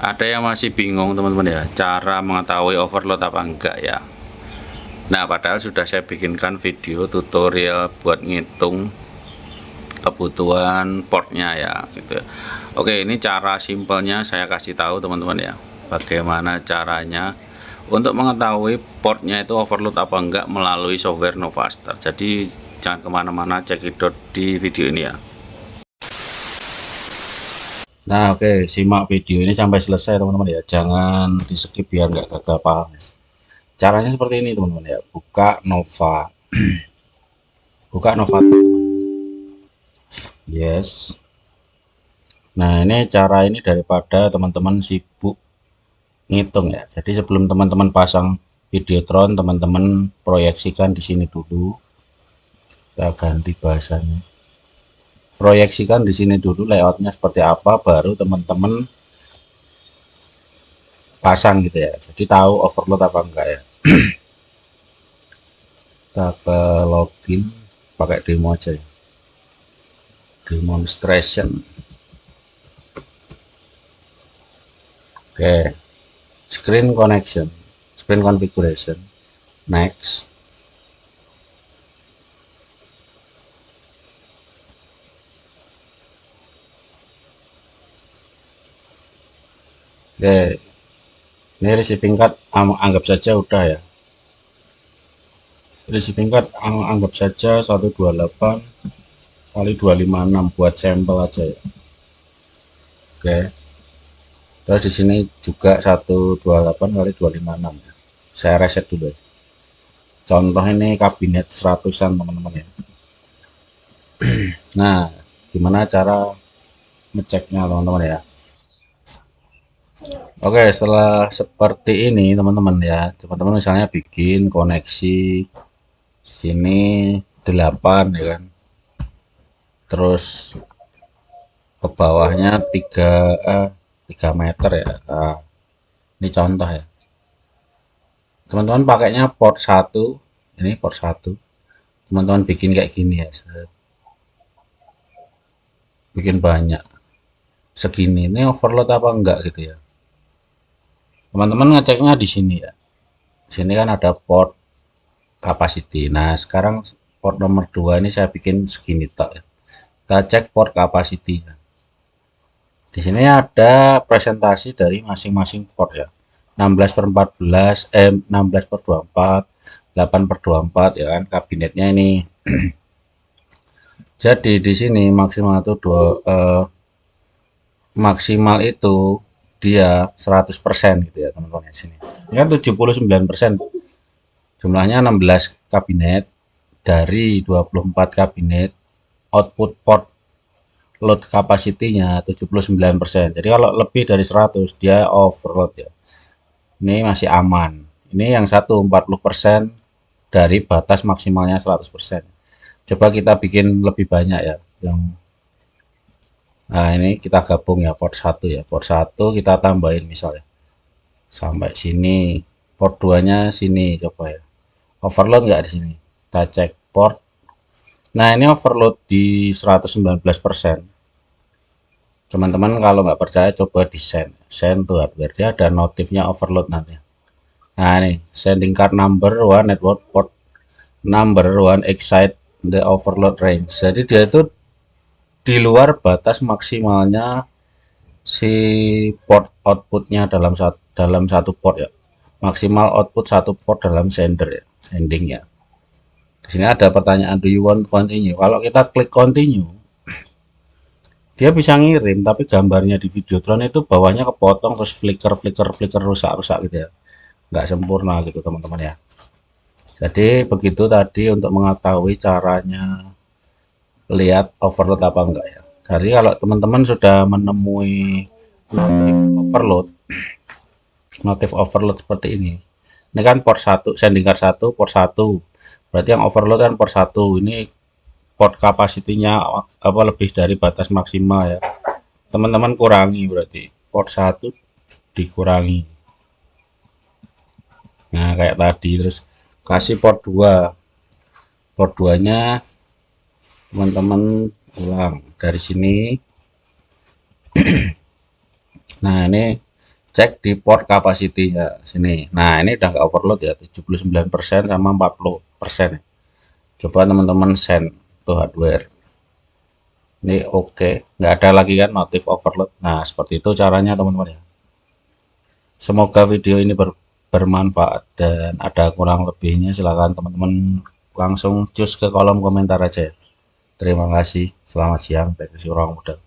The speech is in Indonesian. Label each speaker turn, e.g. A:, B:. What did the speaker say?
A: Ada yang masih bingung teman-teman ya, cara mengetahui overload apa enggak ya. Nah, padahal sudah saya bikinkan video tutorial buat ngitung kebutuhan portnya ya gitu. Oke, ini cara simpelnya saya kasih tahu teman-teman ya, bagaimana caranya untuk mengetahui portnya itu overload apa enggak melalui software Novaster. Jadi jangan kemana-mana, cekidot di video ini ya. Nah, oke, simak video ini sampai selesai teman-teman ya, jangan di skip biar nggak gagal paham ya. Caranya seperti ini teman-teman ya, buka Nova, yes. Nah, ini cara ini daripada teman-teman sibuk ngitung ya. Jadi sebelum teman-teman pasang Videotron, teman-teman proyeksikan di sini dulu. Kita ganti bahasanya. Proyeksikan di sini dulu layoutnya seperti apa, baru teman-teman pasang gitu ya. Jadi tahu overload apa enggak ya. Kita ke login pakai demo aja ya. Demonstration. Oke, screen connection, screen configuration, next. Oke, ini receiving card anggap saja udah ya. Receiving card anggap saja 128 kali 256 buat sampel aja ya. Oke. Terus di sini juga 128 kali 256 ya. Saya reset dulu ya. Contoh ini kabinet 100-an teman-teman ya. Nah, gimana cara ngeceknya teman-teman ya. Oke, setelah seperti ini teman-teman ya. Teman-teman misalnya bikin koneksi sini 8 ya kan. Terus ke bawahnya 3 meter ya. Nah, ini contoh ya. Teman-teman pakainya port 1, ini port 1. Teman-teman bikin kayak gini ya. Bikin banyak. Segini ini overload apa enggak gitu ya. Teman-teman ngeceknya di sini ya. Di sini kan ada port capacity. Nah, sekarang port nomor 2 ini saya bikin segini tok ya. Kita cek port capacity. Di sini ada presentasi dari masing-masing port ya. 16 per 14, 16 per 24, 8 per 24 ya kan kabinetnya ini. Jadi di sini maksimal itu dia 100% gitu ya teman-teman di sini. Ini kan 79%. Jumlahnya 16 kabinet dari 24 kabinet, output port load capacity-nya 79%. Jadi kalau lebih dari 100 dia overload ya. Ini masih aman. Ini yang satu 40% dari batas maksimalnya 100%. Coba kita bikin lebih banyak ya. Nah, ini kita gabung ya port 1 ya. Port 1 kita tambahin misalnya sampai sini. Port 2-nya sini coba ya. Overload nggak di sini? Kita cek port. Nah, ini overload di 119%. Teman-teman kalau nggak percaya coba di send tuh biar dia ada notifnya overload nanti. Nah, ini sending card number one network port number one exceed the overload range. Jadi dia itu di luar batas maksimalnya si port outputnya dalam satu port ya. Maksimal output satu port dalam sender ya, sending ya. Di sini ada pertanyaan do you want continue. Kalau kita klik continue, dia bisa ngirim tapi gambarnya di Videotron itu bawahnya kepotong terus flicker rusak-rusak gitu ya. Nggak sempurna gitu teman-teman ya. Jadi begitu tadi untuk mengetahui caranya lihat overload apa enggak ya. Jadi kalau teman-teman sudah menemui notif overload seperti ini. Ini kan port 1, sending card 1, port 1. Berarti yang overload kan port 1. Ini port kapasitinya apa lebih dari batas maksimal ya. Teman-teman kurangi berarti port 1 dikurangi. Nah, kayak tadi terus kasih port 2. Port 2-nya teman-teman ulang dari sini. Nah, ini cek di port capacity-nya sini. Nah, ini udah nggak overload ya, 79% sama 40%. Coba teman-teman send to hardware. Ini oke, nggak ada lagi kan notif overload. Nah, seperti itu caranya teman-teman ya. Semoga video ini bermanfaat, dan ada kurang lebihnya silahkan teman-teman langsung cus ke kolom komentar aja ya. Terima kasih, selamat siang dari orang muda.